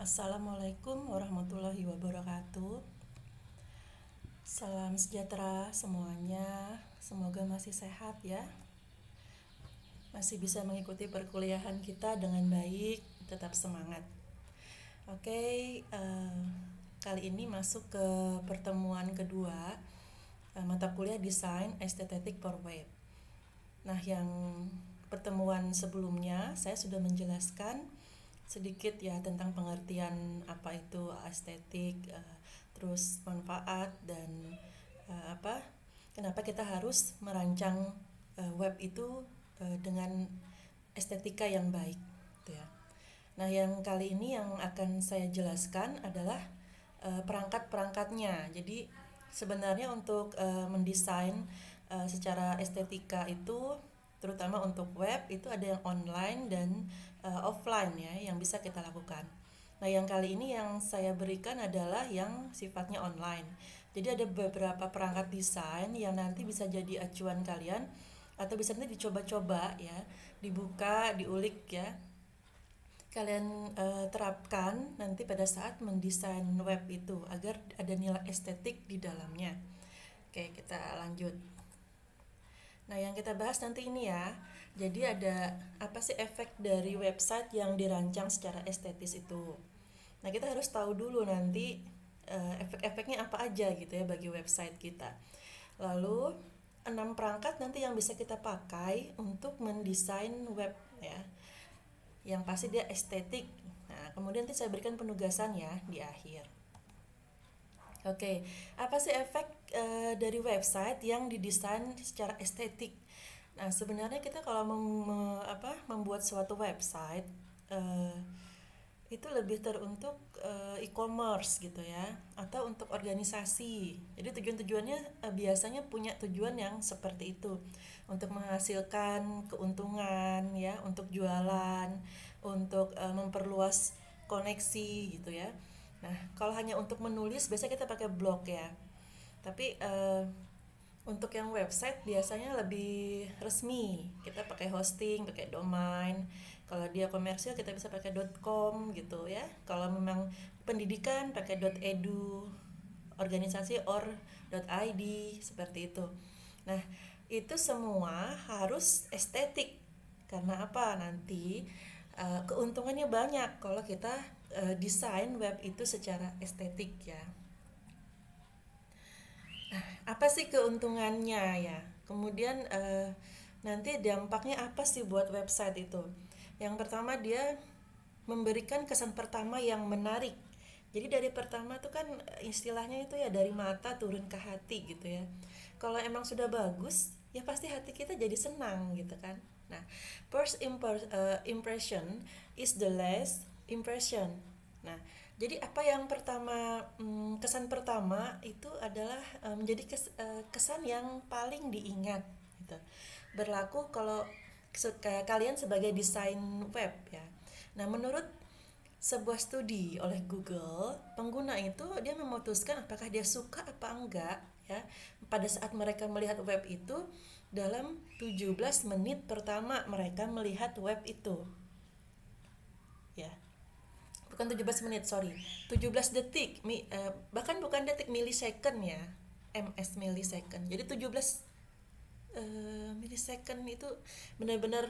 Assalamualaikum warahmatullahi wabarakatuh. Salam sejahtera semuanya. Semoga masih sehat ya. Masih bisa mengikuti perkuliahan kita dengan baik, tetap semangat. Oke, kali ini masuk ke pertemuan kedua mata kuliah Desain Estetik for Web. Nah, yang pertemuan sebelumnya saya sudah menjelaskan sedikit ya tentang pengertian apa itu estetik, terus manfaat dan kenapa kita harus merancang web itu dengan estetika yang baik, gitu ya. Nah, yang kali ini yang akan saya jelaskan adalah perangkat-perangkatnya. Jadi sebenarnya untuk mendesain secara estetika itu, terutama untuk web, itu ada yang online dan offline ya yang bisa kita lakukan. Nah, yang kali ini yang saya berikan adalah yang sifatnya online. Jadi ada beberapa perangkat desain yang nanti bisa jadi acuan kalian atau bisa nanti dicoba-coba ya, dibuka, diulik ya. Kalian terapkan nanti pada saat mendesain web itu agar ada nilai estetik di dalamnya. Oke, kita lanjut. Nah, yang kita bahas nanti ini ya. Jadi ada apa sih efek dari website yang dirancang secara estetis itu. Nah, kita harus tahu dulu nanti efek-efeknya apa aja gitu ya bagi website kita. Lalu 6 perangkat nanti yang bisa kita pakai untuk mendesain web ya. Yang pasti dia estetik. Nah, kemudian nanti saya berikan penugasan ya di akhir. Oke, apa sih efek dari website yang didesain secara estetik? Nah, sebenarnya kita kalau membuat suatu website itu lebih teruntuk e-commerce gitu ya, atau untuk organisasi. Jadi tujuannya biasanya punya tujuan yang seperti itu, untuk menghasilkan keuntungan ya, untuk jualan, untuk memperluas koneksi gitu ya. Nah, kalau hanya untuk menulis biasanya kita pakai blog ya. Tapi untuk yang website biasanya lebih resmi. Kita pakai hosting, pakai domain. Kalau dia komersil kita bisa pakai .com gitu ya. Kalau memang pendidikan pakai .edu, organisasi .id seperti itu. Nah, itu semua harus estetik. Karena apa? Nanti keuntungannya banyak kalau kita desain web itu secara estetik ya. Nah, apa sih keuntungannya ya? Kemudian nanti dampaknya apa sih buat website itu? Yang pertama dia memberikan kesan pertama yang menarik. Jadi dari pertama tuh kan istilahnya itu ya dari mata turun ke hati gitu ya. Kalau emang sudah bagus, ya pasti hati kita jadi senang gitu kan. Nah, first impression is the last impression. Nah, jadi apa yang pertama, kesan pertama itu adalah menjadi kesan yang paling diingat gitu. Berlaku kalau kalian sebagai desain web ya. Nah, menurut sebuah studi oleh Google, pengguna itu dia memutuskan apakah dia suka apa enggak ya pada saat mereka melihat web itu dalam 17 menit pertama mereka melihat web itu. Ya. Bukan 17 menit, sorry. 17 detik, bahkan bukan detik, millisecond ya. ms millisecond. Jadi 17 millisecond itu benar-benar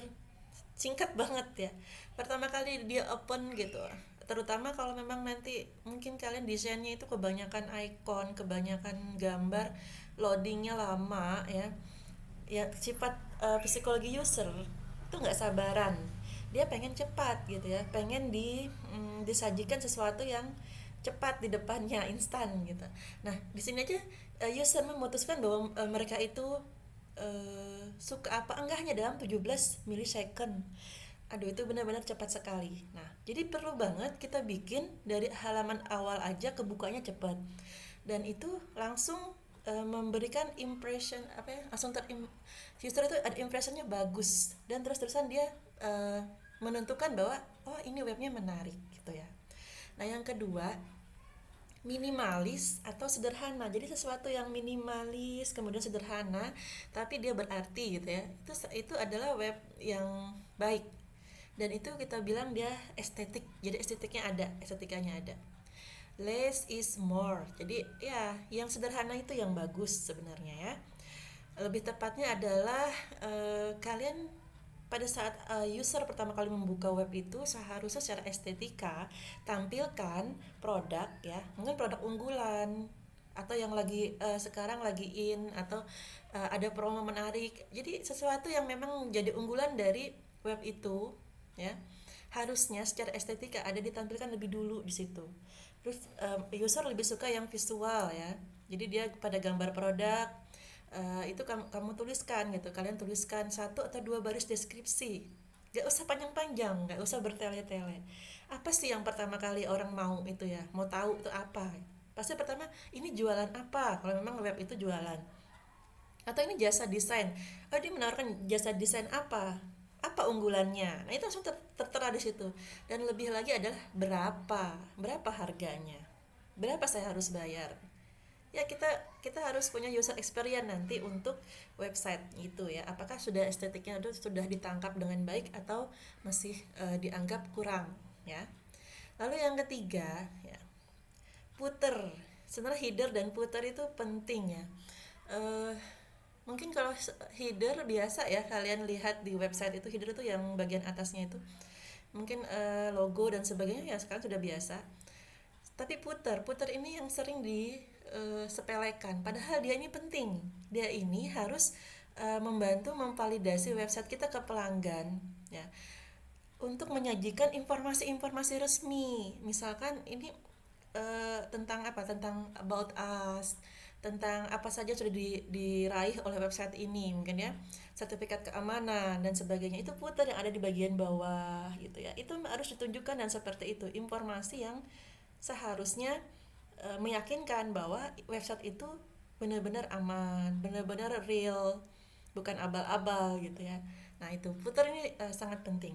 singkat banget ya. Pertama kali dia open gitu, terutama kalau memang nanti mungkin kalian desainnya itu kebanyakan icon, kebanyakan gambar, loadingnya lama ya. Ya sifat psikologi user itu nggak sabaran, dia pengen cepat gitu ya, pengen disajikan sesuatu yang cepat di depannya, instan gitu. Nah, di sini aja user memutuskan bahwa mereka itu suka apa enggaknya dalam 17 millisecond. Aduh, itu benar-benar cepat sekali. Nah, jadi perlu banget kita bikin dari halaman awal aja kebukanya cepat. Dan itu langsung memberikan impression apa ya? Langsung user itu ada impressionnya bagus dan terus-terusan dia menentukan bahwa oh ini webnya menarik gitu ya. Nah, yang kedua, minimalis atau sederhana. Jadi sesuatu yang minimalis kemudian sederhana tapi dia berarti gitu ya. Itu adalah web yang baik. dan itu kita bilang dia estetik. Jadi estetikanya ada. Less is more. Jadi ya, yang sederhana itu yang bagus sebenarnya ya. Lebih tepatnya adalah kalian pada saat user pertama kali membuka web itu seharusnya secara estetika tampilkan produk ya, mungkin produk unggulan atau yang lagi sekarang lagi in, atau ada promo menarik. Jadi sesuatu yang memang jadi unggulan dari web itu ya, harusnya secara estetika ada ditampilkan lebih dulu di situ. Terus user lebih suka yang visual ya, jadi dia pada gambar produk itu kamu tuliskan gitu, kalian tuliskan satu atau dua baris deskripsi, gak usah panjang-panjang, gak usah bertele-tele. Apa sih yang pertama kali orang mau itu ya, mau tahu itu apa, pasti pertama ini jualan apa, kalau memang web itu jualan, atau ini jasa desain, oh dia menawarkan jasa desain apa unggulannya. Nah itu langsung tertera di situ. Dan lebih lagi adalah berapa harganya, berapa saya harus bayar. Ya kita kita harus punya user experience nanti untuk website itu ya, apakah sudah estetiknya itu sudah ditangkap dengan baik atau masih dianggap kurang ya. Lalu yang ketiga ya, footer. Sebenarnya header dan footer itu penting ya. Eh, Mungkin kalau header biasa ya, kalian lihat di website itu header itu yang bagian atasnya itu mungkin logo dan sebagainya ya, sekarang sudah biasa. Tapi footer ini yang sering disepelekan, padahal dia ini penting. Dia ini harus membantu memvalidasi website kita ke pelanggan ya, untuk menyajikan informasi-informasi resmi. Misalkan ini tentang apa, tentang about us, tentang apa saja sudah diraih oleh website ini, mungkin ya sertifikat keamanan dan sebagainya. Itu footer yang ada di bagian bawah gitu ya, itu harus ditunjukkan. Dan seperti itu informasi yang seharusnya meyakinkan bahwa website itu benar-benar aman, benar-benar real, bukan abal-abal gitu ya. Nah itu footer ini sangat penting.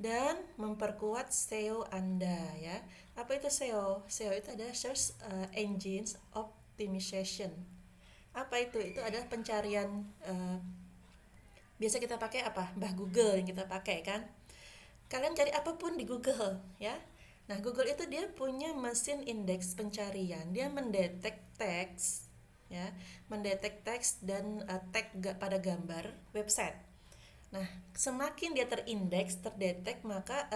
Dan memperkuat SEO Anda ya. Apa itu SEO? SEO itu adalah Search Engines Optimization. Apa itu? Itu adalah pencarian, biasa kita pakai apa? Google yang kita pakai kan. Kalian cari apapun di Google ya. Nah, Google itu dia punya mesin indeks pencarian. Dia mendetek teks ya, mendetek teks dan tag pada gambar website. Nah, semakin dia terindeks, terdetek, maka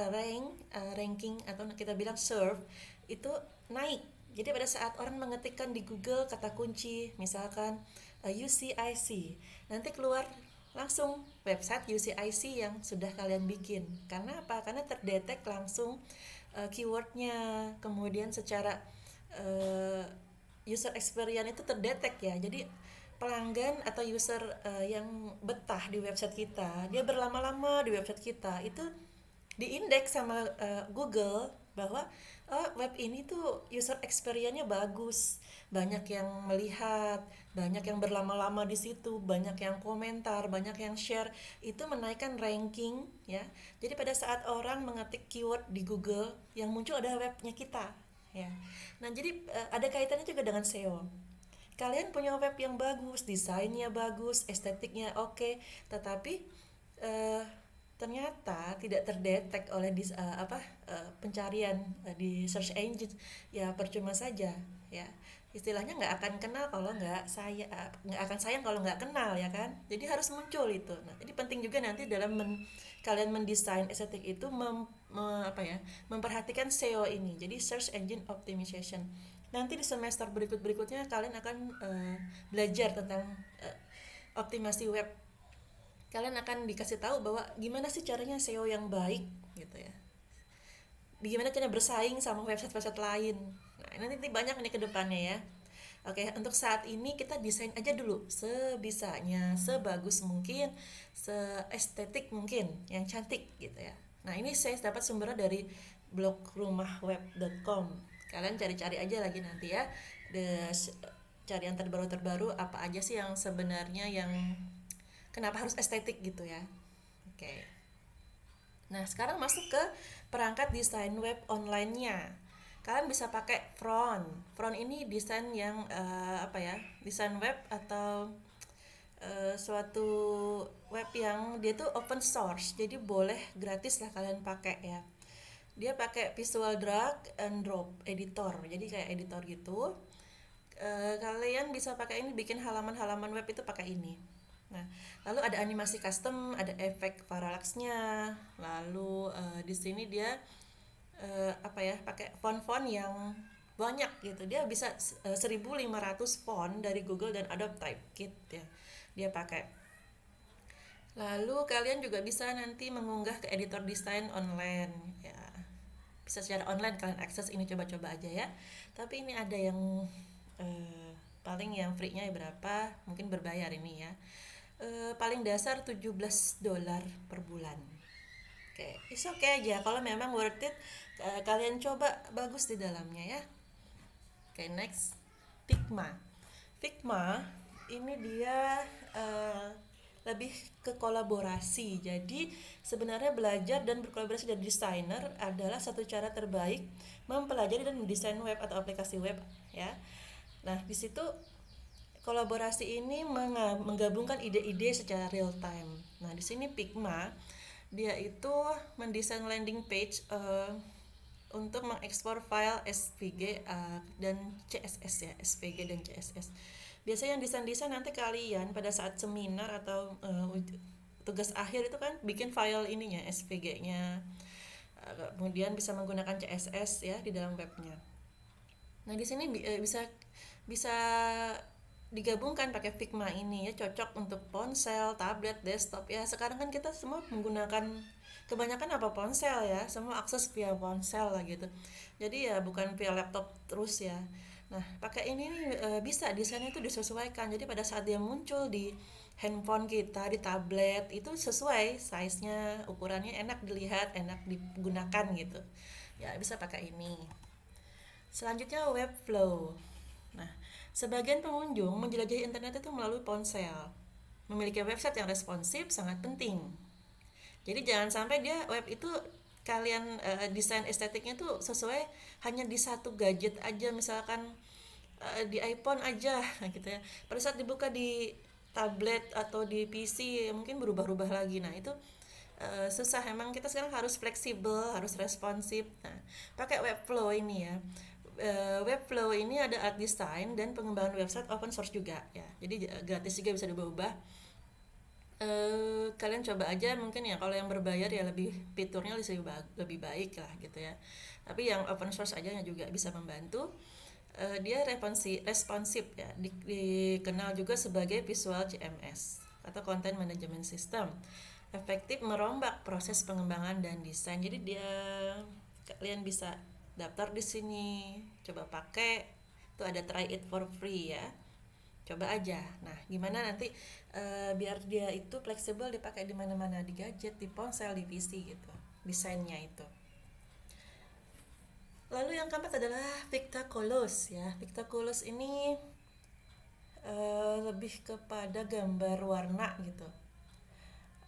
ranking atau kita bilang serve itu naik. Jadi pada saat orang mengetikkan di Google kata kunci, misalkan UCIC, nanti keluar langsung website UCIC yang sudah kalian bikin. Karena apa? Karena terdetek langsung keywordnya, kemudian secara user experience itu terdetek ya. Jadi pelanggan atau user yang betah di website kita, dia berlama-lama di website kita, itu diindeks sama Google bahwa web ini tuh user experience-nya bagus, banyak yang melihat, banyak yang berlama-lama di situ, banyak yang komentar, banyak yang share, itu menaikkan ranking ya. Jadi pada saat orang mengetik keyword di Google, yang muncul adalah webnya kita ya. Nah jadi ada kaitannya juga dengan SEO. Kalian punya web yang bagus, desainnya bagus, estetiknya oke, tetapi uh, ternyata tidak terdetek oleh pencarian di search engine, ya percuma saja ya. Istilahnya nggak akan kenal kalau nggak akan sayang kalau nggak kenal ya kan. Jadi harus muncul itu. Nah jadi penting juga nanti dalam kalian mendesain estetik itu memperhatikan SEO ini, jadi search engine optimization. Nanti di semester berikutnya kalian akan belajar tentang optimasi web. Kalian akan dikasih tahu bahwa gimana sih caranya SEO yang baik gitu ya, bagaimana caranya bersaing sama website-website lain. Nah nanti banyak nih ke depannya ya. Oke, untuk saat ini kita desain aja dulu sebisanya, sebagus mungkin, seestetik mungkin, yang cantik gitu ya. Nah ini saya dapat sumbernya dari blog rumahweb.com. Kalian cari-cari aja lagi nanti ya, cari yang terbaru apa aja sih yang sebenarnya yang kenapa harus estetik gitu ya. Oke. Nah sekarang masuk ke perangkat desain web online-nya. Kalian bisa pakai Front ini desain yang desain web atau suatu web yang dia tuh open source, jadi boleh gratis lah kalian pakai ya. Dia pakai Visual Drag and Drop editor, jadi kayak editor gitu. Kalian bisa pakai ini bikin halaman-halaman web itu pakai ini. Nah, lalu ada animasi custom, ada efek parallax-nya. Lalu di sini dia apa ya, pakai font-font yang banyak gitu. Dia bisa 1500 font dari Google dan Adobe Typekit ya. Dia pakai. Lalu kalian juga bisa nanti mengunggah ke editor desain online ya. Bisa secara online kalian akses ini, coba-coba aja ya. Tapi ini ada yang paling yang free-nya berapa, mungkin berbayar ini ya. Paling dasar $17 per bulan. Oke, it's okay aja kalau memang worth it, kalian coba, bagus di dalamnya ya. Oke, next, Figma. Figma ini dia lebih ke kolaborasi. Jadi sebenarnya belajar dan berkolaborasi dari desainer adalah satu cara terbaik mempelajari dan mendesain web atau aplikasi web ya. Nah, di situ kolaborasi ini menggabungkan ide-ide secara real time. Nah, di sini Figma dia itu mendesain landing page untuk mengekspor file SVG dan CSS ya, SVG dan CSS. Biasanya yang desain-desain nanti kalian pada saat seminar atau tugas akhir itu kan bikin file ininya, SVG-nya. Kemudian bisa menggunakan CSS ya di dalam webnya. Nah, di sini bisa digabungkan pakai Figma ini ya, cocok untuk ponsel, tablet, desktop ya. Sekarang kan kita semua menggunakan kebanyakan apa, ponsel ya, semua akses via ponsel lah gitu. Jadi ya bukan via laptop terus ya. Nah, pakai ini nih bisa desainnya itu disesuaikan. Jadi pada saat dia muncul di handphone kita, di tablet, itu sesuai size-nya, ukurannya enak dilihat, enak digunakan gitu. Ya, bisa pakai ini. Selanjutnya Webflow. Nah, sebagian pengunjung menjelajahi internet itu melalui ponsel. Memiliki website yang responsif sangat penting. Jadi jangan sampai dia web itu kalian desain estetiknya tuh sesuai hanya di satu gadget aja, misalkan di iPhone aja gitu ya. Pada saat dibuka di tablet atau di PC mungkin berubah-ubah lagi. Nah, itu susah. Emang kita sekarang harus fleksibel, harus responsif. Nah, pakai Webflow ini ya. Webflow ini ada art design dan pengembangan website open source juga ya. Jadi gratis juga, bisa diubah-ubah. Kalian coba aja, mungkin ya kalau yang berbayar ya lebih fiturnya lebih baik lah gitu ya. Tapi yang open source aja juga bisa membantu. Dia responsif ya, dikenal juga sebagai visual CMS atau content management system. Efektif merombak proses pengembangan dan desain. Jadi dia, kalian bisa daftar di sini, coba pakai. Itu ada try it for free ya. Coba aja. Nah, gimana nanti biar dia itu fleksibel, dipakai di mana-mana, di gadget, di ponsel, di PC gitu. Desainnya itu. Lalu yang keempat adalah Pictaculus ya. Pictaculus ini lebih kepada gambar warna gitu.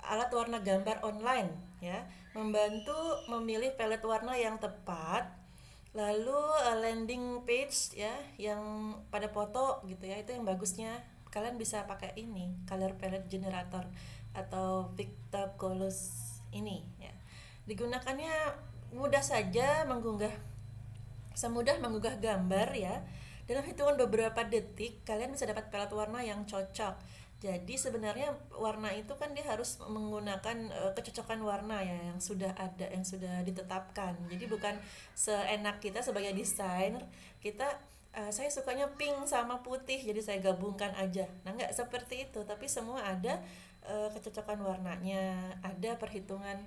Alat warna gambar online ya, membantu memilih palet warna yang tepat. Lalu landing page ya yang pada foto gitu ya, itu yang bagusnya kalian bisa pakai ini, color palette generator atau Pictaculus ini ya. Digunakannya mudah saja, semudah menggugah gambar ya. Dalam hitungan beberapa detik kalian bisa dapat palet warna yang cocok. Jadi sebenarnya warna itu kan dia harus menggunakan kecocokan warna ya yang sudah ada, yang sudah ditetapkan. Jadi bukan seenak kita sebagai desainer, kita saya sukanya pink sama putih jadi saya gabungkan aja. Nah, nggak seperti itu, tapi semua ada kecocokan warnanya, ada perhitungan,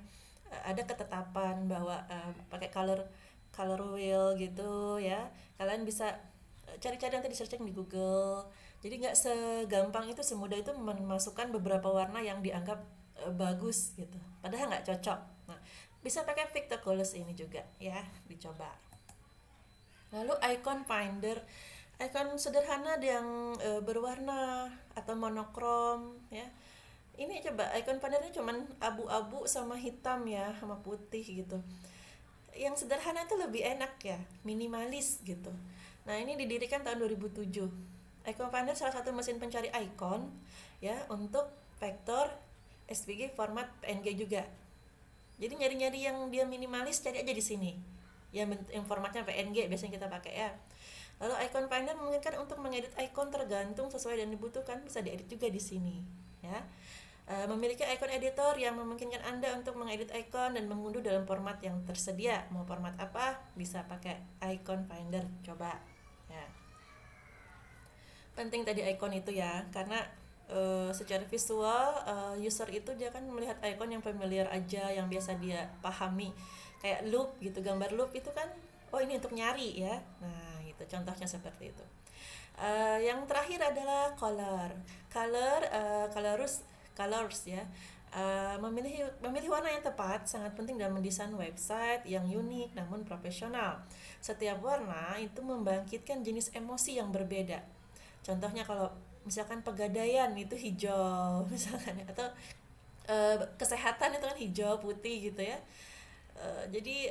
ada ketetapan bahwa pakai color wheel gitu ya. Kalian bisa cari-cari nanti di searching di Google. Jadi nggak segampang itu, semudah itu memasukkan beberapa warna yang dianggap bagus gitu, padahal nggak cocok. Nah, bisa pakai Pictaculus ini juga ya, dicoba. Lalu icon finder, icon sederhana yang berwarna atau monokrom ya. Ini coba icon findernya cuman abu-abu sama hitam ya, sama putih gitu. Yang sederhana itu lebih enak ya, minimalis gitu. Nah, ini didirikan tahun 2007. Icon Finder salah satu mesin pencari icon ya untuk vektor SVG format PNG juga. Jadi nyari-nyari yang dia minimalis cari aja di sini. Yang formatnya PNG biasanya kita pakai ya. Lalu Icon Finder memungkinkan untuk mengedit icon tergantung sesuai dan dibutuhkan, bisa diedit juga di sini ya. Memiliki icon editor yang memungkinkan Anda untuk mengedit icon dan mengunduh dalam format yang tersedia. Mau format apa bisa pakai Icon Finder, coba ya. Penting tadi icon itu ya, karena secara visual user itu dia kan melihat icon yang familiar aja, yang biasa dia pahami, kayak loop gitu, gambar loop itu kan, oh ini untuk nyari ya. Nah itu contohnya seperti itu. Yang terakhir adalah colors ya. Memilih warna yang tepat sangat penting dalam mendesain website yang unik namun profesional. Setiap warna itu membangkitkan jenis emosi yang berbeda. Contohnya kalau misalkan pegadaian itu hijau misalkan, atau kesehatan itu kan hijau putih gitu ya. Jadi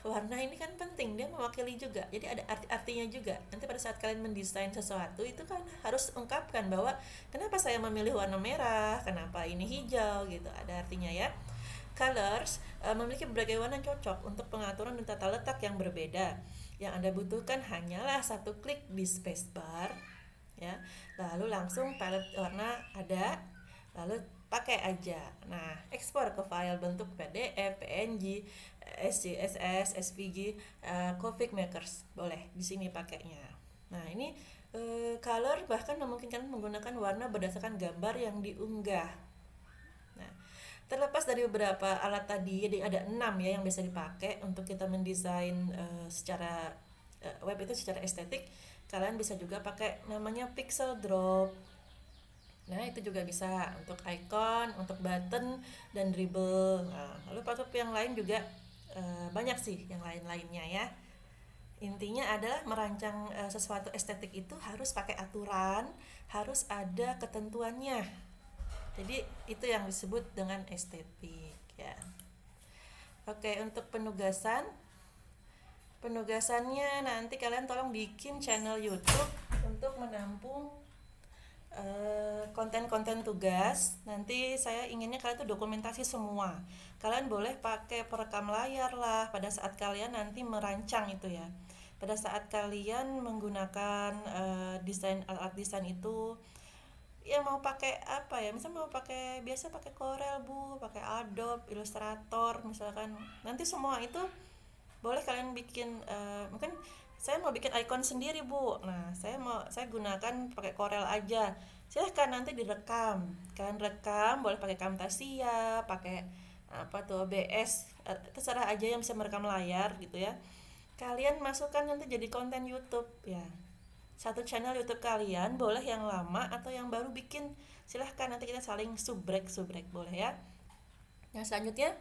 warna ini kan penting, dia mewakili juga, jadi ada arti-artinya juga. Nanti pada saat kalian mendesain sesuatu itu kan harus ungkapkan bahwa kenapa saya memilih warna merah, kenapa ini hijau gitu, ada artinya ya. Colors memiliki berbagai warna cocok untuk pengaturan dan tata letak yang berbeda. Yang Anda butuhkan hanyalah satu klik di spacebar ya, lalu langsung palette warna ada, lalu pakai aja. Nah, ekspor ke file bentuk PDF, PNG, SCSS, SVG, Copic Makers boleh di sini pakainya. Nah, ini color bahkan memungkinkan menggunakan warna berdasarkan gambar yang diunggah. Nah, terlepas dari beberapa alat tadi, jadi ada 6 ya yang bisa dipakai untuk kita mendesain secara web itu secara estetik. Kalian bisa juga pakai namanya pixel drop. Nah itu juga bisa untuk icon, untuk button dan dribble. Nah, lalu untuk yang lain juga banyak sih yang lain-lainnya ya. Intinya adalah merancang sesuatu estetik itu harus pakai aturan, harus ada ketentuannya. Jadi itu yang disebut dengan estetik ya. Oke, untuk penugasannya nanti kalian tolong bikin channel YouTube untuk menampung konten-konten tugas. Nanti saya inginnya kalian tuh dokumentasi semua. Kalian boleh pakai perekam layar lah pada saat kalian nanti merancang itu ya. Pada saat kalian menggunakan alat desain itu, ya mau pakai apa ya, misalnya mau pakai biasa pakai Corel Bu, pakai Adobe Illustrator misalkan, nanti semua itu boleh kalian bikin. Mungkin saya mau bikin icon sendiri Bu, nah saya gunakan pakai Corel aja, silahkan nanti direkam, kalian rekam, boleh pakai Camtasia, pakai apa tuh OBS, terserah aja yang bisa merekam layar gitu ya. Kalian masukkan nanti jadi konten YouTube ya, satu channel YouTube kalian, boleh yang lama atau yang baru bikin, silahkan nanti kita saling subrek boleh ya. Yang selanjutnya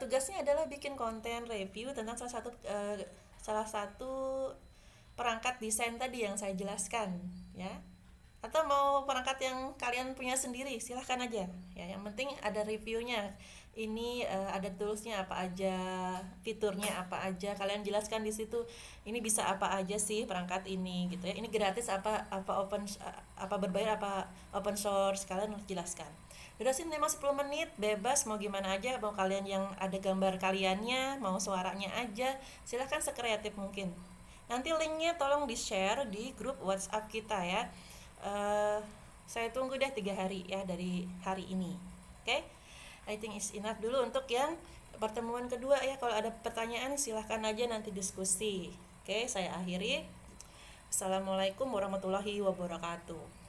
tugasnya adalah bikin konten review tentang salah satu perangkat desain tadi yang saya jelaskan ya, atau mau perangkat yang kalian punya sendiri silahkan aja ya, yang penting ada reviewnya. Ini ada toolsnya apa aja, fiturnya apa aja, kalian jelaskan di situ. Ini bisa apa aja sih perangkat ini gitu ya, ini gratis apa apa berbayar apa open source, kalian harus jelaskan. Durasi memang 10 menit, bebas mau gimana aja, mau kalian yang ada gambar kaliannya, mau suaranya aja, silahkan sekreatif mungkin. Nanti linknya tolong di share di grup WhatsApp kita ya. Saya tunggu deh 3 hari ya dari hari ini. Oke? I think is enough dulu untuk yang pertemuan kedua ya. Kalau ada pertanyaan silahkan aja nanti diskusi. Oke, saya akhiri. Assalamualaikum warahmatullahi wabarakatuh.